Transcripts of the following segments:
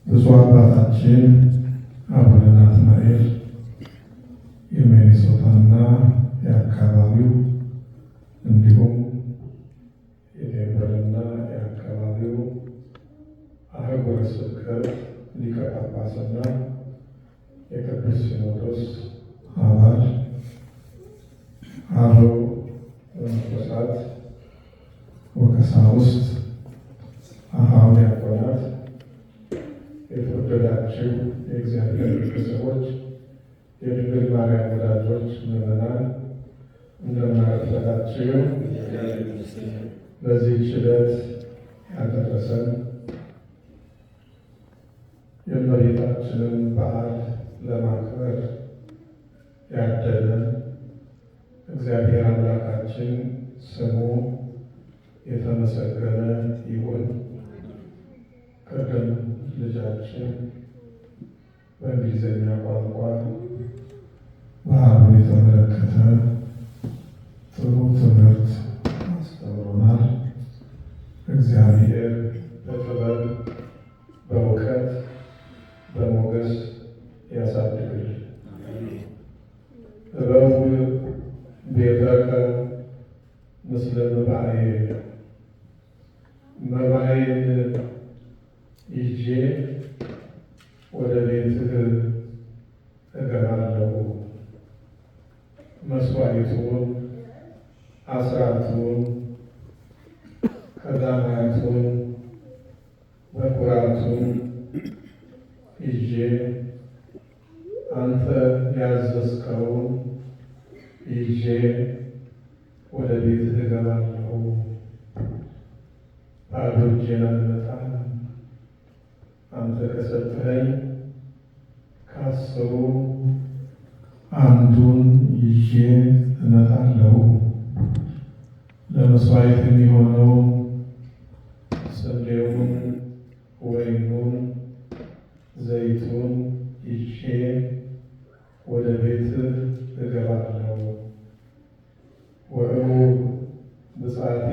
ብፁዕ አባታችን አቡነ ናትናኤል የሚኒሶታና የአካባቢው እንዲሁም የዴንቨርና የአካባቢው አህጉረ ስብከት ሊቀ ጳጳስና የቅዱስ ሲኖዶስ አባል አበው መነኮሳት ወቀሳውስት አኀው ዲያቆናት፣ የተወደዳችሁ የእግዚአብሔር ቤተሰቦች፣ የድንግል ማርያም ወዳጆች ምዕመናን እንደምን አረፈዳችሁ። በዚህች ዕለት ያደረሰን የእመቤታችንን በዓል ለማክበር ያደለን እግዚአብሔር አምላካችን ስሙ የተመሰገነ ይሁን። ቅድም ልጃችን በእንግሊዝኛ ቋንቋ በዓሉን የተመለከተ ጥሩ ትምህርት አስተምሮናል። እግዚአብሔር በጥበብ በእውቀት በሞገስ ያሳድግል። ጥበብ ቤተከ ምስለ መባኤ፣ መባኤን ይዤ ወደ ቤትህ እገባለሁ። መስዋዕቱን፣ አስራቱን፣ ቀዳማያቱን፣ በኩራቱን ይዤ አንተ ያዘዝከውን ይዤ ወደ ቤትህ እገባለሁ። ባዶ እጄን አልመጣም። አንተ ከሰጠኸኝ ከአስሩ አንዱን ይዤ እመጣለሁ። ለመስዋዕት የሚሆነው ስንዴውን፣ ወይኑን፣ ዘይቱን ይዤ ወደ ቤትህ እገባለሁ። ወእሙር ብፅዓቴ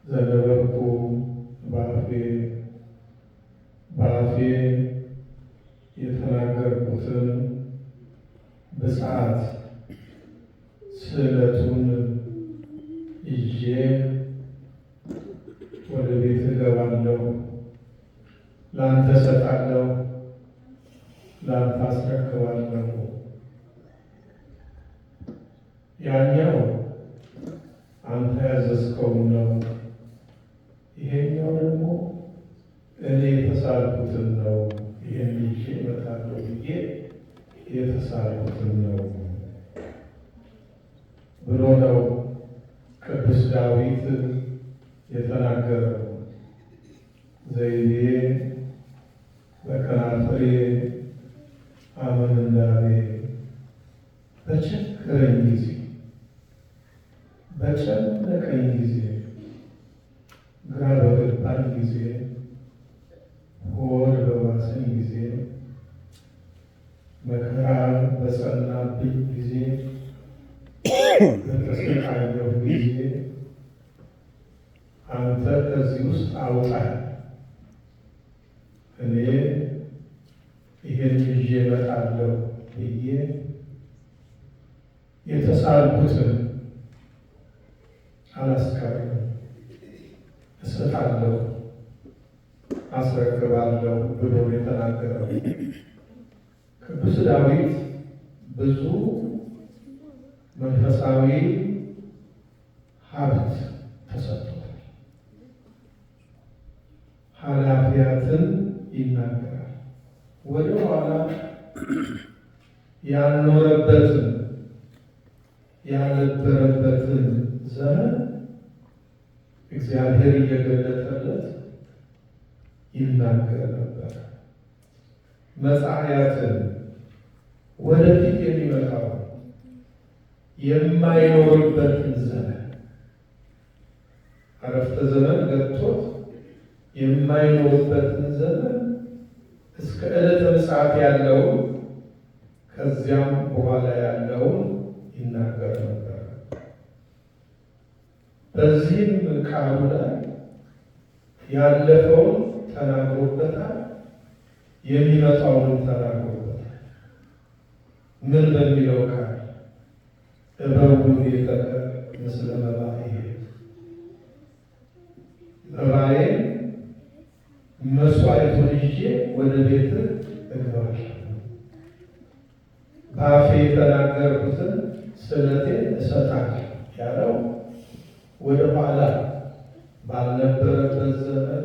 ዘነበርኩ በአፌ የተናገርኩትን ብፅዓት ስዕለቱን ይዤ ወደ ቤት እገባለሁ። ለአንተ እሰጣለሁ፣ ለአንተ አስረክባለሁ። ያኛው አንተ ያዘዝከውን ነው። ይሄኛው ደግሞ እኔ የተሳልኩትን ነው። ይህን ይዤ እመጣለሁ ብዬ የተሳልኩትን ነው ብሎ ነው ቅዱስ ዳዊት የተናገረው። ዘይቤ በከናፍሬ አመንዳቤ፣ በቸገረኝ ጊዜ በጨነቀኝ ጊዜ ግራ በገባኝ ጊዜ ሆድ በባሰኝ ጊዜ መከራ በጸናብኝ ጊዜ በተሰቃየሁ ጊዜ አንተ ከዚህ ውስጥ አውጣኝ፣ እኔ ይሄን ይዤ እመጣለሁ ብዬ የተሳልኩትን አላስቀርም፣ እሰጣለሁ፣ አስረክባለሁ ብሎ የተናገረው ቅዱስ ዳዊት ብዙ መንፈሳዊ ሀብት ተሰጥቶታል። ኃላፊያትን ይናገራል። ወደ ኋላ ያልኖረበትን ያልነበረበትን ዘመን እግዚአብሔር እየገለጠለት ይናገር ነበር። መጻእያትን ወደፊት የሚመጣው የማይኖርበትን ዘመን አረፍተ ዘመን ገብቶት የማይኖርበትን ዘመን እስከ ዕለተ ምጽአት ያለውን ከዚያም በኋላ ያለውን ይናገር ነበር። በዚህም ቃሉ ላይ ያለፈውን ተናግሮበታል፣ የሚመጣውን ተናግሮበታል። ምን በሚለው ቃል እበቡ ቤተከ ምስለ መባኤ መባኤን መስዋዕቱን ይዤ ወደ ቤት እገባለሁ። በአፌ የተናገርኩትን ስለቴን እሰጣለሁ ያለው ወደ ኋላ ባልነበረበት ዘመን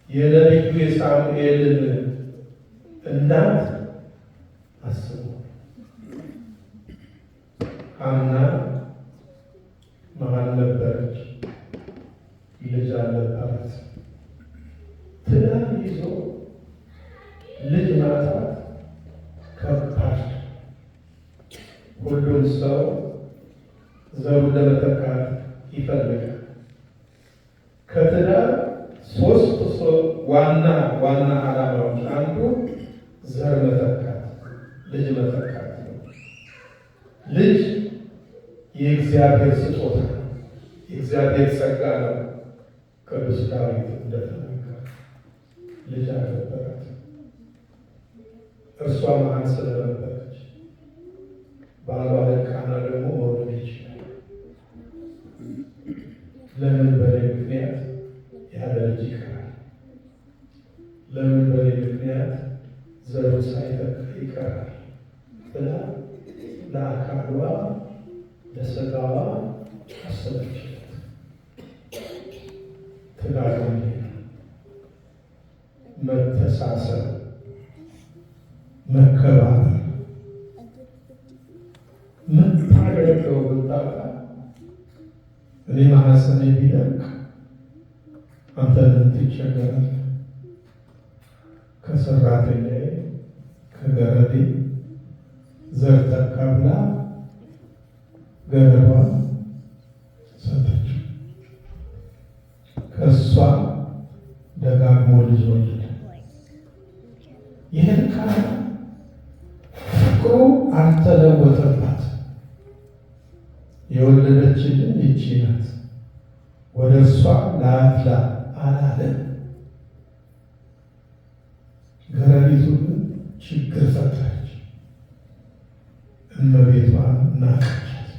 የነቢዩ የሳሙኤልን እናት አስቡ። ሐና መሀል ነበረች፣ ልጅ አልነበራት። ትዳር ይዞ ልጅ ማጣት ከባድ። ሁሉም ሰው ዘሩን ለመተካት ይፈልጋል። ከትዳር ሶስት ዋና ዓላማዎች አንዱ ዘር መተካት፣ ልጅ መተካት ነው። ልጅ የእግዚአብሔር ስጦታ ነው፣ የእግዚአብሔር ጸጋ ነው። ቅዱስ ዳዊት እንደተናገረ ልጅ አልነበራት። እርሷ መሀን ስለነበረች ባሏ ሕልቃና ደግሞ መውለድ ይችላል። ለምን በእኔ ምክንያት ያለ ልጅ ይቀራል? ለምን በእኔ ምክንያት ዘሩ ሳይተካ ይቀራል? ብላ ለአካሏ ለሥጋዋ አሰበችለት። ትዳር መተሳሰብ፣ መከባበር ምታደርገው ብታጣ እኔ ማህፀኔ ቢደርቅ አንተ ምን ትቸገራለህ? ከሰራተኛዬ ከገረዴ ዘር ተካ ብላ ገረዷን ሰጠችው። ከእሷ ደጋግሞ ልጅ ወለደ። ይህን ካለ ፍቅሩ አልተለወጠባት። የወለደችልን ይቺ ናት፣ ወደ እርሷ ላትላ አላለም። ገረዲቱ ግን ችግር ፈጠረች። እመቤቷን ናቀቻት።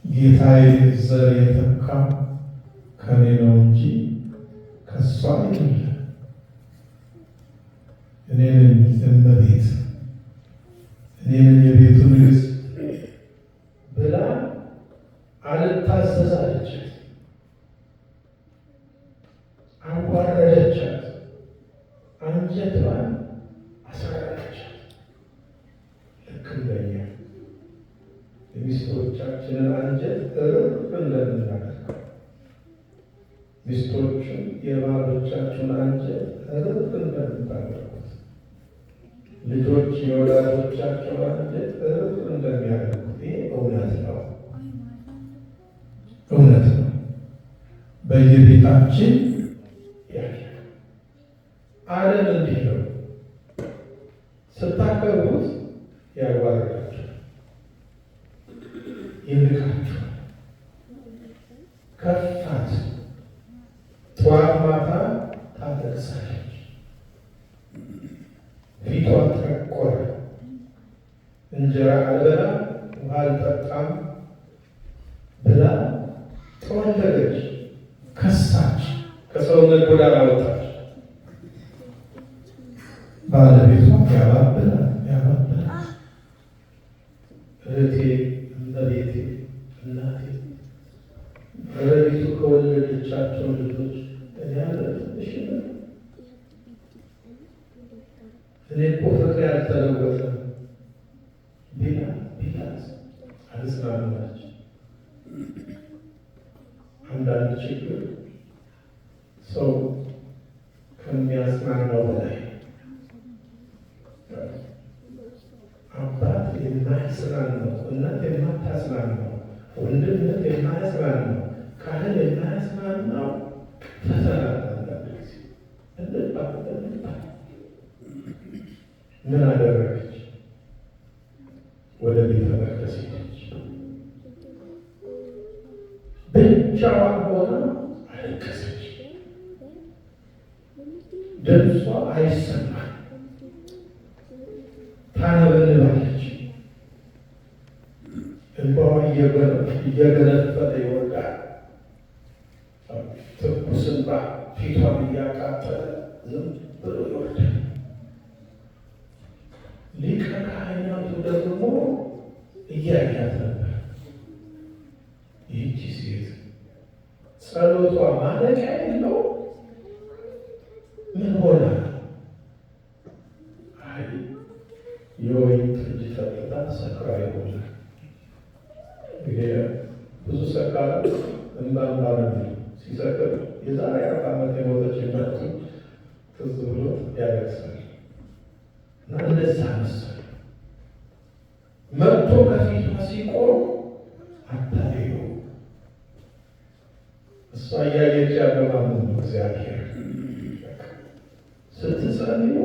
ጌታዬ ዘር የተካው ከኔ ነው እንጂ ከሷ አይደለም። እኔ ነኝ እመቤት፣ እኔ ነኝ የቤቱ ንግሥት ብላ አልታዘዝ አለቻት። አዋረደቻት፣ አንጀቷን አሳረረቻት። ልክ እንደኛ የሚስቶቻችንን አንጀት እርር እንደምናደርገው ሚስቶችን የባሎቻችሁን አንጀት እርር እንደምታደርጉት ልጆች የወላጆቻቸውን አንጀት እርር እንደሚያደርጉት ይሄ እውነት ነው፣ እውነት ነው። በየቤታችን ያለ ዓለም እንዲህ ነው። ስታከብሩት ያዋርዳችኋል፣ ይንቃችኋል። ከፋት ጠዋት ማታ ታለቅሳለች፣ ፊቷ ጠቆረ። እንጀራ አልበላ ውሃ አልጠጣም ብላ ተወለደች፣ ከሳች፣ ከሰውነት ጎዳና ወጣች። ባለቤቷ ያባብላል ያባብላል። እህቴ፣ እመቤቴ፣ እናቴ ገረዲቱ ከወለደቻቸው ልጆች እኔ ትንሽ እኔ እኮ ፍቅር ያልተለወጠ ቢላት አልጽናናች። አንዳንድ ችግር ሰው ከሚያጽናናው በላይ አባት የማያጽናናው፣ እናት የማታጽናናው፣ ወንድምነት የማያጽናናው፣ ካህን የማያጽናናው ፈተና ምን አደረገች? ወደ ቤተ መቅደስ ሄደች። ብቻዋን ሆና አለቀሰች። ድምጿ አይሰማም። ታነበንባለች። እንባዋ እየገነፈለ ይወርዳል። ትኩስ እንባ ፊቷን እያቃጠለ ዝም ብሎ ይወርዳል። ሊቀ ካህናቱ ደግሞ እያያት ነበር። ይህቺ ሴት ጸሎቷ ማለቂያ የለው። ምን ሆና? አይ የወይን ጠጅ ጠጥታ ሰክራ ይሆናል። እንግዲህ ብዙ ሰካራ እንባንባረ ሲሰክር የዛሬ 40 ዓመት የሞተች እናቱ ትዝ ብሎ ያለቅሳል። እና እንደዛ መሰለ መጥቶ ከፊቷ ሲቆም አታየው። እሷ እያየች ያለው ማንን ነው? እግዚአብሔር። ስትጸልዩ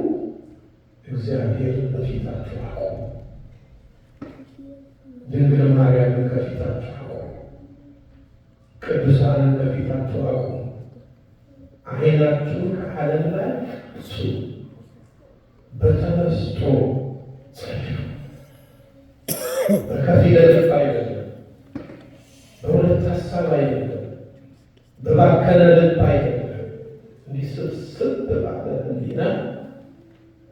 እግዚአብሔርን በፊታችሁ አቁሙ። ድንግል ማርያምን ከፊታችሁ አቁሙ። ቅዱሳንን ከፊታችሁ አቁሙ። ዓይናችሁን ከዓለም ላይ አንሱ። በተመስጦ ጸልዩ። በከፊለ ልብ አይደለም፣ በሁለት ሀሳብ አይደለም፣ በባከነ ልብ አይደለም። እንዲህ ስብስብ ባለ ሕሊና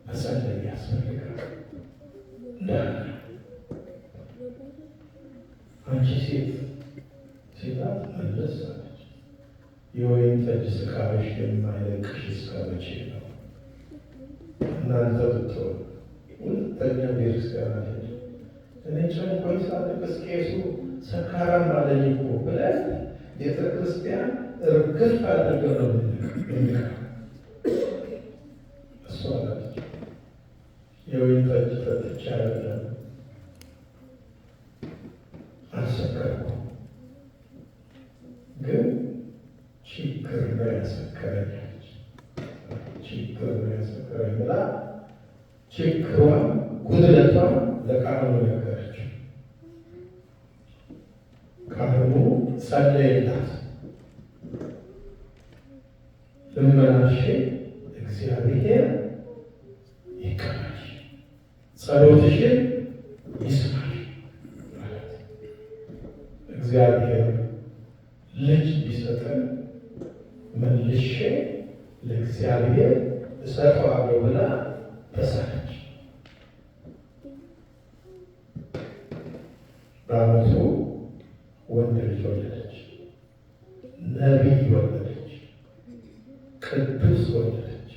መጸለይ ያስፈልጋል። አንቺ ሴት መለስ አለች። የወይን ጠጅ ስካርሽ የማይለቅሽ እስከ መቼ ነው? እናንተ ብትሆን ሁለተኛ ቤተክርስቲያን አለች። እኔ ጨንቆኝ ሳለቅስ ቄሱ ሰካራም አለኝ እኮ ብለን ቤተክርስቲያን እርግፍ አድርገው ነው እሷ አለች። የወይን ጠጅ ጠጥቼ አይደለም አልሰከርኩም፣ ግን ችግር ነው ያሰከረኝ። ችግር ነው ያሰከረኝ ብላ ችግሯን ጉድለቷን ለካህኑ ነገረችው። ካህኑ ጸለየላት። ልመናሽ እግዚአብሔር ይቀበልሽ፣ ጸሎትሽን ይስማሽ ማለት። እግዚአብሔር ልጅ ቢሰጠን መልሼ ለእግዚአብሔር እሰጠዋለሁ ብላ ተሳለች። በዓመቱ ወንድ ልጅ ወለደች። ነቢይ ወለደች። ቅዱስ ወለደች።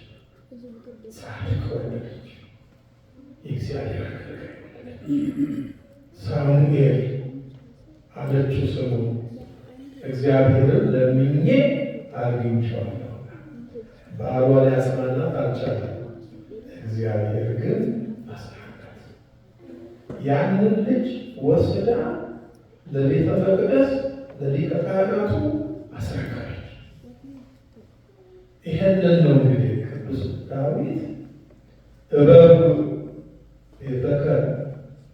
ጻድቅ ወለደች። የእግዚአብሔር አገልጋይ ወለደች። ሳሙኤል አለችው ስሙ። እግዚአብሔርን ለምኜ አግኝቼዋለሁ። ባሏ ሊያጽናናት አልቻለም። እግዚአብሔር ግን አጽናናት። ያንን ልጅ ወስዳ ለቤተ መቅደስ ለሊቀ ካህናቱ አስረከበች። ይሄንን ነው እንግዲህ ቅዱስ ዳዊት እበብ ቤተከ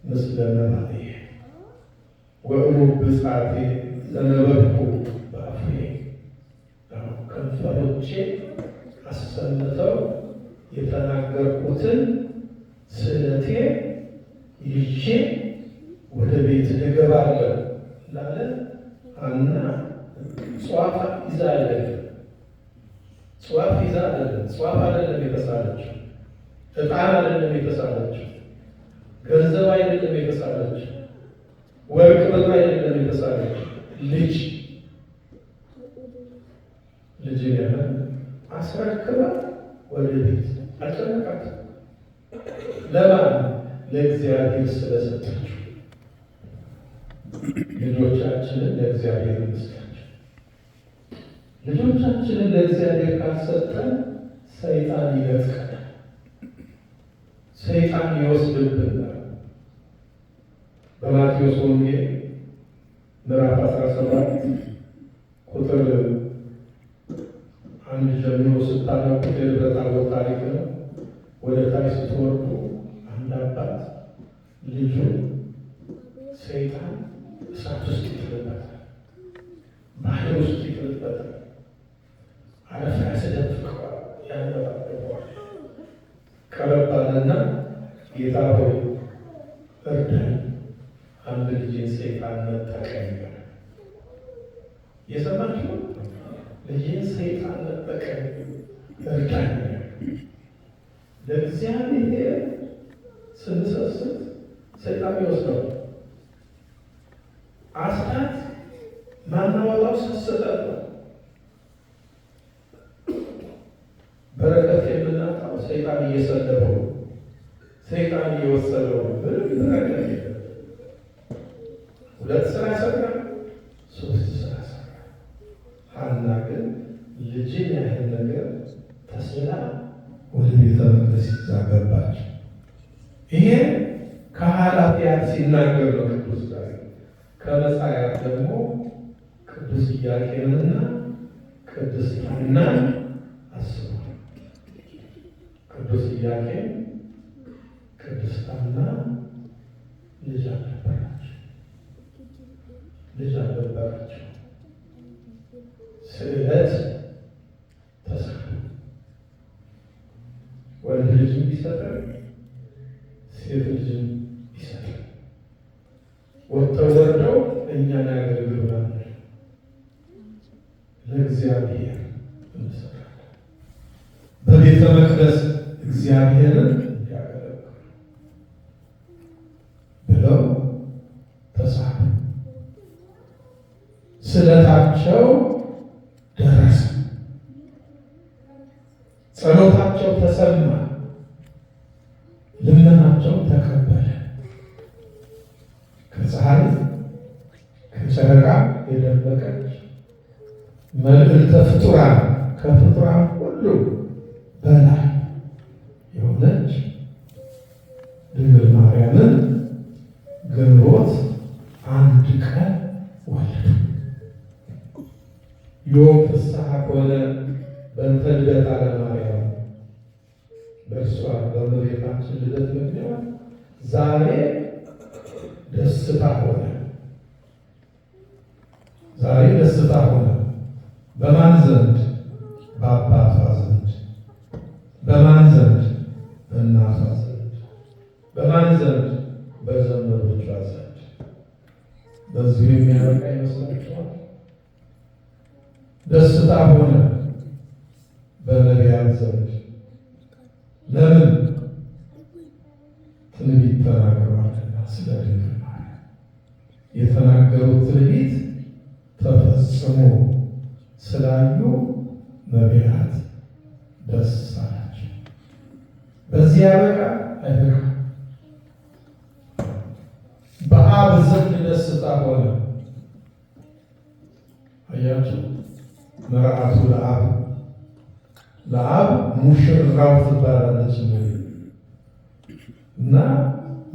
ምስለ መባትየ ወእሩብ ብፅዓቴ ዘነበብኩ በአፍዬ። ከንፈሮቼ አሰምተው የተናገርኩትን ስእለቴ ይዤ ወደ ቤት እገባለሁ ላለ ሐና ጽዋፍ ይዛ አይደለም፣ ጽዋፍ ይዛ አይደለም፣ ጽዋፍ አይደለም የተሳለችው፣ ዕጣን አይደለም የተሳለችው፣ ገንዘብ አይደለም የተሳለችው፣ ወርቅ ብር አይደለም የተሳለችው። ልጅ ያህል አስረክባ ወደ ቤት አልጨነቃትም። ለማን? ለእግዚአብሔር ስለሰጠችው። ልጆቻችንን ለእግዚአብሔር እንስጣቸው። ልጆቻችንን ለእግዚአብሔር ካልሰጠን ሰይጣን ይነጥቀናል፣ ሰይጣን ይወስድብናል። በማቴዎስ ወንጌል ምዕራፍ 17 ቁጥር 1 ጀምሮ ስታነቡ የደብረ ታሪክ ነው። ወደ ታች ስትወርዱ አንድ አባት ልጁን ሰይጣን እሳት ውስጥ ይጥልበታል፣ ባህር ውስጥ ይጥልበታል፣ አረፋ ያስደፍቀዋል። ያን ቀረብ አለና ጌታ ሆይ እርዳኝ፣ አንድ ልጄን ሰይጣን ነጠቀኝ። የሰማችሁ ልጄን ሰይጣን ነጠቀኝ እርዳኝ። ለእግዚአብሔር ስንሰስት ሰይጣን ይወስደው። አስራት ማናወጣው ሰስተን ነው። በረከት የምናጣው ሰይጣን እየሰደበው፣ ሰይጣን እየወሰደው። ምንም በረከት የለም። 2 ስራ ሰራ፣ 3 ስራ ሰራ። ሐና ግን ልጅን ያህል ነገር ተስላ ወደ ቤተ መቅደስ ይዛ ገባች። ይሄ ከኃላፊያት ሲናገር ነው ቅዱስ ዳዊት። ከመጻሕያት ደግሞ ቅዱስ ኢያቄምንና ቅድስት ሐናን አስቧል። ቅዱስ ኢያቄም ቅድስት ሐና ልጅ አልነበራቸው። ስዕለት ተሳሉ። ወንድ ልጅም ቢሰጠን ሴት ልጅም ቢሰጠን ወጥተው ወርደው እኛን ያገልግሉናል። ለእግዚአብሔር እንሰራለን። በቤተ መቅደስ እግዚአብሔርን እንዲያገለግሉ ብለው ተሳሉ። ስለታቸው ደረሰ። ጸሎታቸው ተሰማ። ልመናቸው ተቀበለ። ከፀሐይ ከጨረቃ የደመቀች መልዕልተ ፍጡራን ከፍጡራን ሁሉ በላይ የሆነች ድንግል ማርያምን ግንቦት 1 ቀን ወለዱ። ዮም ፍስሐ ኮነ በእንተ ልደታ ለማርያም። በእርሷ በእመቤታችን ልደት ምክንያት ዛሬ ደስታ ሆነ። ዛሬ ደስታ ሆነ። በማን ዘንድ? በአባቷ ዘንድ። በማን ዘንድ? በእናቷ ዘንድ። በማን ዘንድ? በዘመዶቿ ዘንድ። በዚሁ የሚያበቃ ይመስላችኋል? ደስታ ሆነ በነቢያት ዘንድ። ለምን? ትንቢት ተናግረዋልና ስለ ድንግል ማርያም የተናገሩት ትንቢት ተፈጽሞ ስላዩ ነቢያት ደስ አላቸው። በዚህ ያበቃ አይበቃ። በአብ ዘንድ ደስታ ሆነ። አያችሁ፣ መርዓቱ ለአብ ለአብ ሙሽራው ትባላለች እና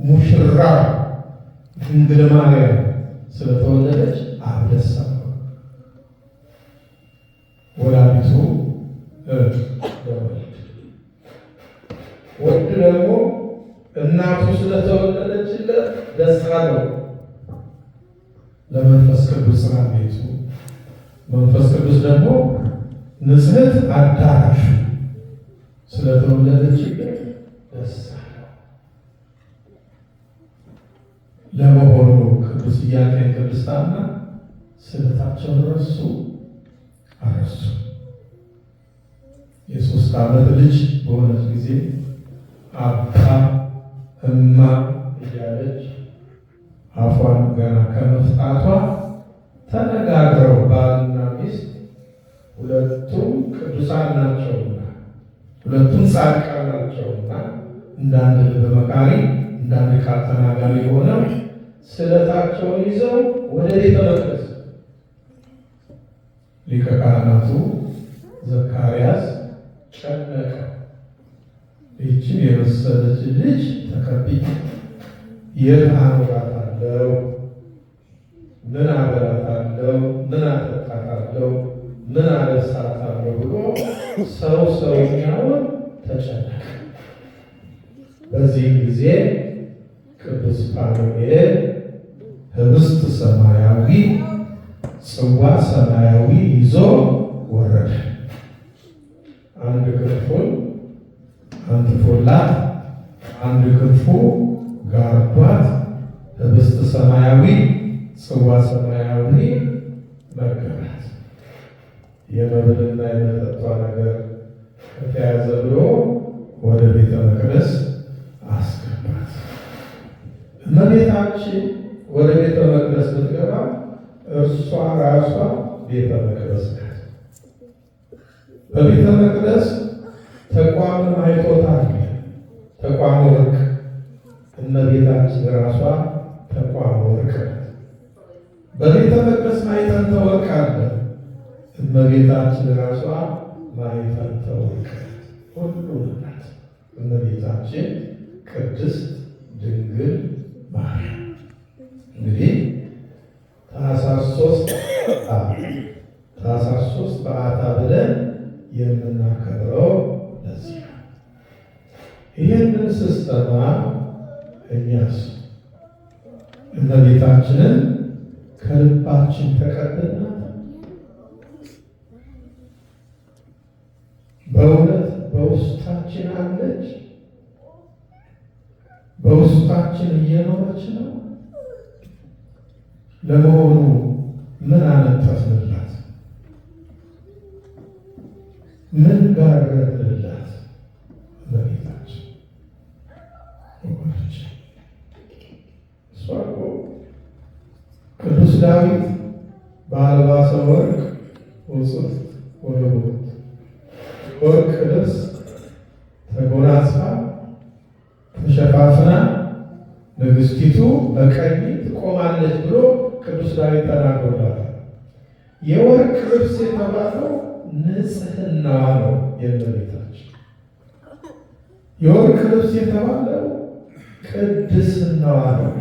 ሙሽራ ድንግል ማርያም ስለተወለደች አብ ደስ አለው። ወላዲቱ ወልድ ደግሞ እናቱ ስለተወለደችለት ደስ አለው። ለመንፈስ ቅዱስ ስራ ቤቱ መንፈስ ቅዱስ ደግሞ ንጽሕት አዳራሽ ስለተወለደችለት ደስ አለው። ለመሆኑ ቅዱስ ኢያቄም ቅድስት ሐና ስለታቸውን ረሱ? አረሱ። የ3 ዓመት ልጅ በሆነች ጊዜ አባ እማ እያለች አፏን ገና ከመፍታቷ ተነጋግረው ባልና ሚስት ሁለቱም ቅዱሳን ናቸውና ሁለቱም ጻድቃን ናቸውና እንዳንድ ልብ መካሪ እንዳንድ ቃል ተናጋሪ ሆነው ስለታቸውን ይዘው ወደ ቤተ መቅደስ ሊቀ ካህናቱ ዘካርያስ ጨነቀ። ይህችን የመሰለች ልጅ ተቀብዬ የት አኖራታለሁ? ምን አበላታለሁ? ምን አጠጣታለሁ? ምን አለብሳታለሁ ብሎ ሰውኛውን ተጨነቀ። በዚህ ጊዜ ቅዱስ ፋኑኤል ህብስት ሰማያዊ ጽዋ ሰማያዊ ይዞ ወረደ። አንድ ክንፉን አንተ ተጽፎላት አንድ ክንፉ ጋርዷት ህብስት ሰማያዊ ጽዋ ሰማያዊ መገባት። የመብልና የመጠጧ ነገር ከተያዘ ብሎ ወደ ቤተ መቅደስ አስገባት። እመቤታችን ወደ ቤተ መቅደስ ብትገባ እርሷ ራሷ ቤተ መቅደስ ናት። በቤተ መቅደስ ተቋም አይቶታል። ተቋም ወርቅ። እመቤታችን ራሷ ተቋም ወርቅ ናት። በቤተ መቅደስ ማዕጠንተ ወርቅ አለ። እመቤታችን ራሷ ማዕጠንተ ወርቅ ናት። ሁሉ ናት እመቤታችን ቅድስት ድንግል ማርያም። እንግዲህ ታኅሳስ 3 በዓታ ብለን የምናከብረው ለዚህ ነው። ይህንን ስስተማ እኛስ እመቤታችንን ከልባችን ተቀብለናት በእውነት በውስጣችን አለች? በውስጣችን እየኖረች ነው? ለመሆኑ ምን አነጠፍንላት? ምን ጋረድንላት? እመቤታችን እሷ እኮ ቅዱስ ዳዊት በአልባሰ ወርቅ ውስጥ ወገቦት ወርቅ ልብስ ተጎናጽፋ ተሸፋፍና ንግሥቲቱ በቀኝ ትቆማለች ብሎ ቅዱስ ዳዊት ተናግሮላታል። የወርቅ ልብስ የተባለው ንጽሕናዋ ነው። የእመቤታችን የወርቅ ልብስ የተባለው ቅድስናዋ ነው።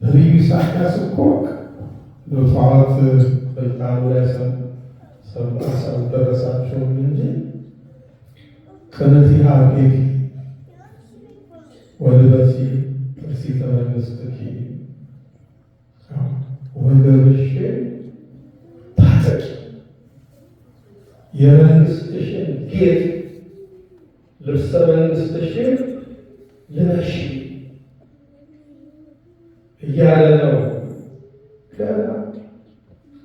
ነቢዩ ኢሳያስ እኮ በጠዋት በቃሉ ላይ ሰምታሰብ ደረሳቸውም እንጂ ቅንዕት ሀቤኪ ወልበሲ ትርሲተ መንግሥትኪ ወገብሽን ታጠቂ የመንግሥትሽን ጌጥ ልብሰ መንግሥትሽን ልበሺ እያለ ነው። ገና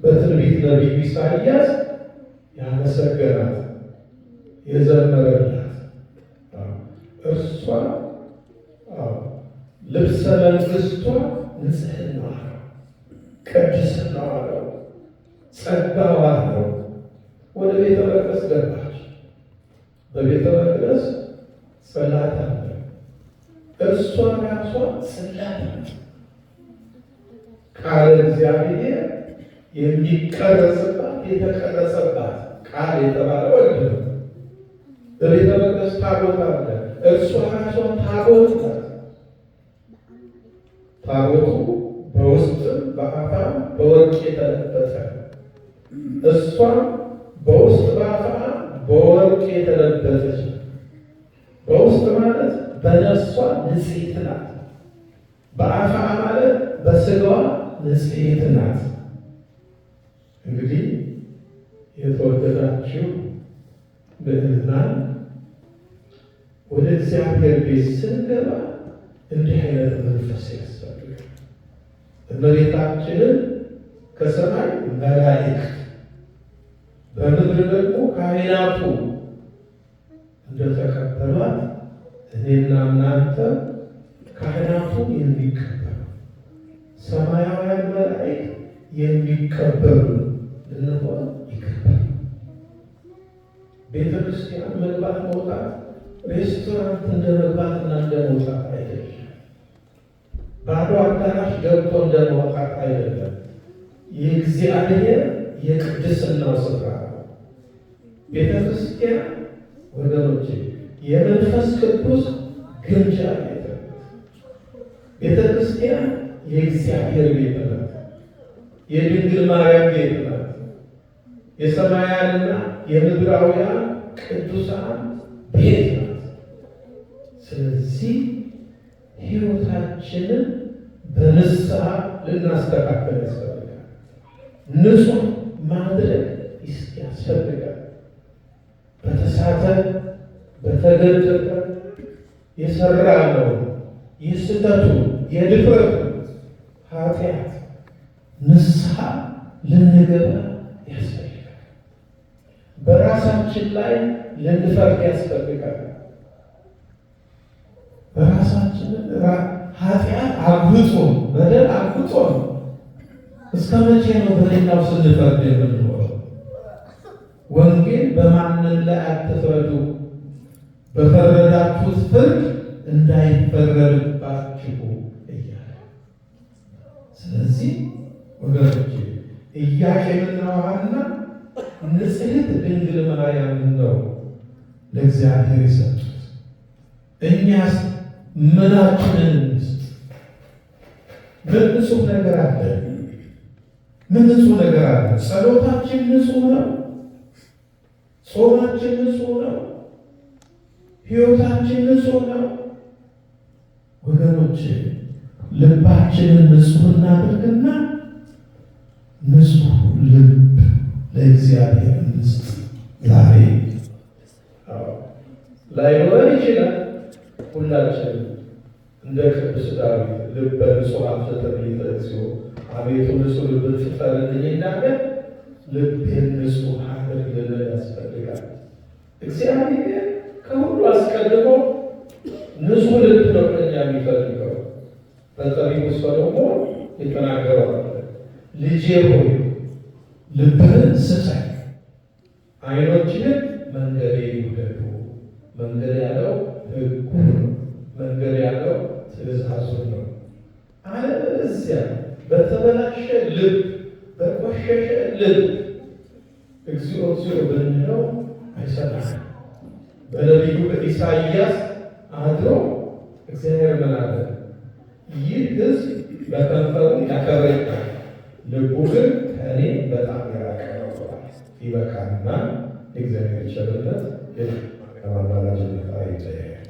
በትንቢት ነቢዩ ኢሳያስ ያመሰገናት የዘመረላት እርሷ ልብሰ መንግሥቷ ንጽሕናዋ ነው፣ ቅድስናዋ ነው፣ ጸጋዋ ነው። ወደ ቤተ መቅደስ ገባች። በቤተ መቅደስ ጽላት አለ። እርሷ ራሷ ጽላት ናት። ቃለ እግዚአብሔር የሚቀረጽባት የተቀረጸባት ቃል የተባለ ወልድ ነው። በቤተ መቅደስ ታቦት አለ። እርሷ ራሷ ታቦት ናት። ታቦቱ በውስጥም በአፋም በወርቅ የተለበጠ፣ እሷም በውስጥ በአፋም በወርቅ የተለበጠች። በውስጥ ማለት በነፍሷ ንጽሕት ናት። በአፋ ማለት በስጋዋ ንጽሕት ናት። እንግዲህ የተወደዳችሁ ምእመናን ወደ እግዚአብሔር ቤት ስንገባ እንዲህ አይነት መንፈስ ያስፈልጋል። እመቤታችንን ከሰማይ መላእክት በምድር ደግሞ ካህናቱ እንደተቀበሏት እኔና እናንተ ካህናቱ የሚቀበሉ ሰማያውያን መላእክት የሚቀበሉ ልንሆን ይገባል። ቤተ ክርስቲያን መግባት መውጣት ሬስቶራንት እንደ መግባትና እንደ መውጣት አይደለም። ባዶ አዳራሽ ገብቶ እንደ መውጣት አይደለም። የእግዚአብሔር የቅድስናው ስፍራ ነው ቤተ ክርስቲያን። ወገኖቼ የመንፈስ ቅዱስ ግምጃ ቤት ነው። ቤተ ክርስቲያን የእግዚአብሔር ቤት ናት። የድንግል ማርያም ቤት ናት። የሰማያንና የምድራውያን ቅዱሳን ቤት ናት። ስለዚህ ሕይወታችንን በንስሐ ልናስተካከል ያስፈልጋል። ንጹሕ ማድረግ ያስፈልጋል። በተሳተ በተገለጠ የሰራነው የስህተቱ የድፍረቱ ኃጢአት ንስሐ ልንገባ ያስፈልጋል። በራሳችን ላይ ልንፈርድ ያስፈልጋል። በራሳችን ኃጢአት አግብጦ በደል አግብጦ እስከ መቼ ነው በሌላው ስንፈርድ የምንኖረው? ወንጌል በማንም ላይ አትፍረዱ፣ በፈረዳችሁት ፍርድ እንዳይፈረድባችሁ እያለ። ስለዚህ ወገኖቼ ኢያቄምና ሐና ንጽሕት ድንግል ማርያምን ነው ለእግዚአብሔር የሰጡት። እኛስ ምናችንን እንስጥ? ምን ንጹሕ ነገር አለ? ምን ንጹሕ ነገር አለ? ጸሎታችን ንጹሕ ነው። ጾማችን ንጹሕ ነው። ሕይወታችን ንጹሕ ነው። ወገኖች ልባችንን ንጹሕ እናድርግና ንጹሕ ልብ ለእግዚአብሔር እንስጥ። ዛሬ ላይኖረን ይችላል። ሁላችን እንደ ቅዱስ ዳዊት ልበ ንጹሕ ፍጠርልኝ እግዚኦ፣ አቤቱ ንጹሕ ልብን ፍጠርልኝ እንዳለ ልቤን ንጹሕ አድርግልን ያስፈልጋል። እግዚአብሔር ከሁሉ አስቀድሞ ንጹሕ ልብ ነው ከእኛ የሚፈልገው። በጠቢቡ ሰሎሞን የተናገረው ልጄ ሆይ ልብህን ስጠኝ፣ ዓይኖችህን መንገዴ ይውደዱ። መንገድ ያለው ሕጉ ነው። መንገድ ያለው ትእዛዙ ነው። አለበለዚያ በተበላሸ ልብ በቆሸሸ ልብ እግዚኦ እግዚኦ ብንለው አይሰማም። በነቢዩ በኢሳይያስ አድሮ እግዚአብሔር ምን አለ? ይህ ሕዝብ በከንፈሩ ያከብረኛል፣ ልቡ ግን ከእኔ በጣም የራቀ ነው። ይበቃልና የእግዚአብሔር ቸርነት የማማላጅነት አይለየን።